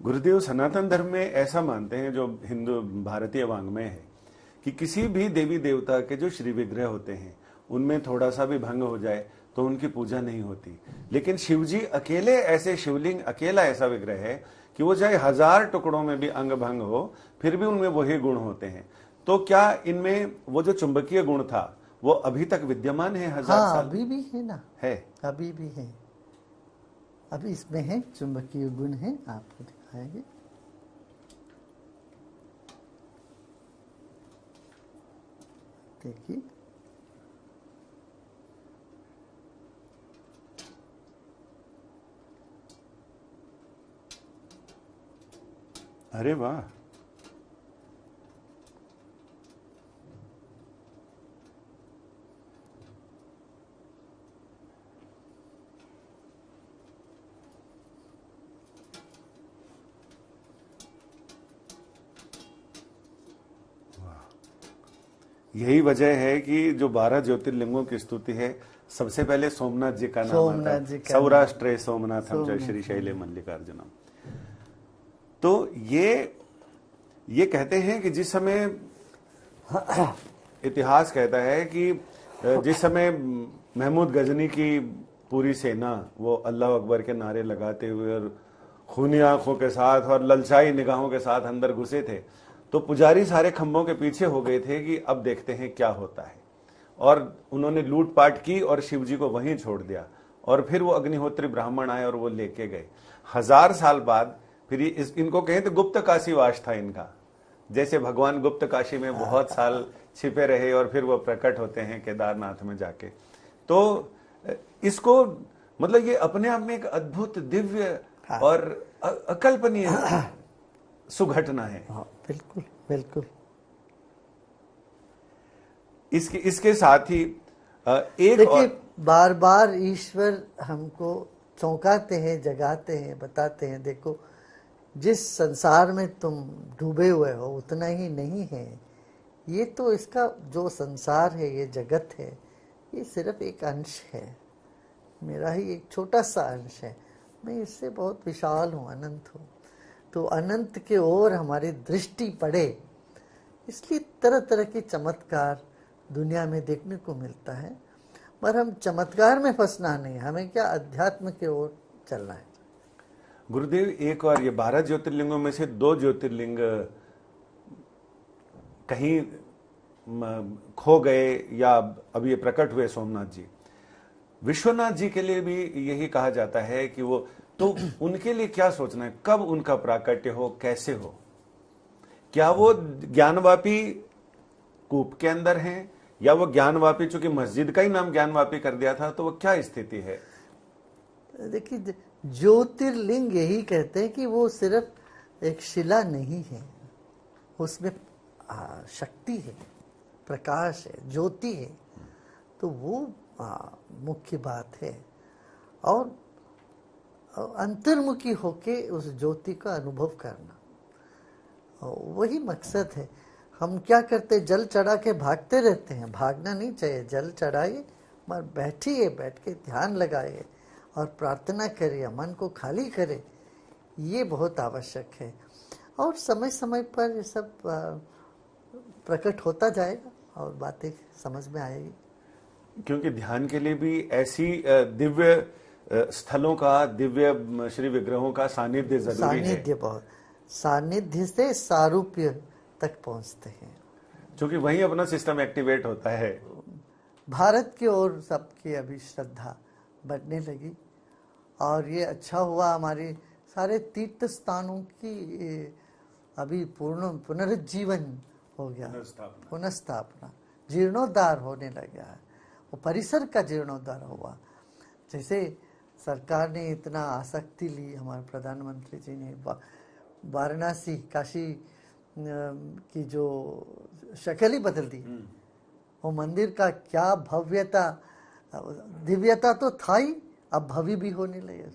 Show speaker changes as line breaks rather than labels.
गुरुदेव सनातन धर्म में ऐसा मानते हैं, जो हिंदू भारतीय वांग्मय है, कि किसी भी देवी देवता के जो श्री विग्रह होते हैं उनमें थोड़ा सा भी भंग हो जाए तो उनकी पूजा नहीं होती। लेकिन शिवजी अकेले ऐसे, शिवलिंग अकेला ऐसा विग्रह है कि वो चाहे 1000 टुकड़ों में भी अंग भंग हो फिर भी उनमें वही गुण होते हैं। तो क्या इनमें वो जो चुंबकीय गुण था वो अभी तक विद्यमान है? 1000
हाँ,
साल
अभी भी है ना,
है?
अभी भी है। अभी इसमें है, चुंबकीय गुण है, आपको दिखाएंगे। देखिए,
अरे वाह, यही वजह है कि जो 12 ज्योतिर्लिंगों की स्तुति है, सबसे पहले सोमनाथ जी का नाम आता है। सौराष्ट्र सोमनाथम च श्री शैले मल्लिकार्जुनम। तो ये कहते हैं कि जिस समय इतिहास कहता है कि जिस समय महमूद गजनी की पूरी सेना वो अल्लाह अकबर के नारे लगाते हुए और खूनी आंखों के साथ और ललचाई निगाहों के साथ अंदर घुसे थे, तो पुजारी सारे खंभों के पीछे हो गए थे कि अब देखते हैं क्या होता है। और उन्होंने लूटपाट की और शिवजी को वहीं छोड़ दिया। और फिर वो अग्निहोत्री ब्राह्मण आए और वो लेके गए। 1000 साल बाद फिर इनको कहें तो गुप्त काशीवास था इनका। जैसे भगवान गुप्त काशी में बहुत साल छिपे रहे और फिर वो प्रकट होते हैं केदारनाथ में जाके। तो इसको मतलब ये अपने आप में एक अद्भुत, दिव्य और अकल्पनीय सुघटना है।
बिल्कुल बिल्कुल।
इसके साथ ही एक
देखिए, बार बार ईश्वर हमको चौंकाते हैं, जगाते हैं, बताते हैं, देखो जिस संसार में तुम डूबे हुए हो उतना ही नहीं है। ये तो इसका जो संसार है, ये जगत है, ये सिर्फ एक अंश है, मेरा ही एक छोटा सा अंश है। मैं इससे बहुत विशाल हूँ, अनंत हूँ। तो अनंत के ओर हमारी दृष्टि पड़े, इसलिए तरह तरह के चमत्कार दुनिया में देखने को मिलता है। पर हम चमत्कार में फंसना नहीं, हमें क्या अध्यात्म के ओर चलना है।
गुरुदेव, एक और ये 12 ज्योतिर्लिंगों में से 2 ज्योतिर्लिंग कहीं खो गए या अब ये प्रकट हुए, सोमनाथ जी। विश्वनाथ जी के लिए भी यही कहा जाता है कि वो, तो उनके लिए क्या सोचना है, कब उनका प्राकट्य हो, कैसे हो? क्या वो ज्ञानवापी कूप के अंदर हैं, या वो ज्ञानवापी, चूंकि मस्जिद का ही नाम ज्ञानवापी कर दिया था, तो वो क्या स्थिति है?
देखिए, ज्योतिर्लिंग यही कहते हैं कि वो सिर्फ एक शिला नहीं है, उसमें शक्ति है, प्रकाश है, ज्योति है। तो वो मुख्य बात है। और अंतर्मुखी होके उस ज्योति का अनुभव करना, वही मकसद है। हम क्या करते, जल चढ़ा के भागते रहते हैं। भागना नहीं चाहिए, जल चढ़ाइए, मगर बैठिए, बैठ के ध्यान लगाइए और प्रार्थना करिए, मन को खाली करें, ये बहुत आवश्यक है। और समय समय पर ये सब प्रकट होता जाएगा और बातें समझ में आएगी।
क्योंकि ध्यान के लिए भी ऐसी दिव्य स्थलों का, दिव्य श्री विग्रहों का सानिध्य जरूरी है।
सानिध्य बहुत, सानिध्य से सारूप्य तक पहुंचते हैं,
क्योंकि वहीं अपना सिस्टम एक्टिवेट होता है।
भारत की ओर सबकी अभी श्रद्धा बढ़ने लगी। और ये अच्छा हुआ, हमारे सारे तीर्थ स्थानों की अभी पुनरुज्जीवन हो गया, पुनर्स्थापना, जीर्णोद्धार होने लगा है। वो परिसर का जीर्णोद्धार हुआ। जैसे सरकार ने इतना आसक्ति ली, हमारे प्रधानमंत्री जी ने वाराणसी, काशी की जो शक्ल ही बदल दी। वो मंदिर का क्या भव्यता, दिव्यता तो था ही, अब भव्य भी होने लगे।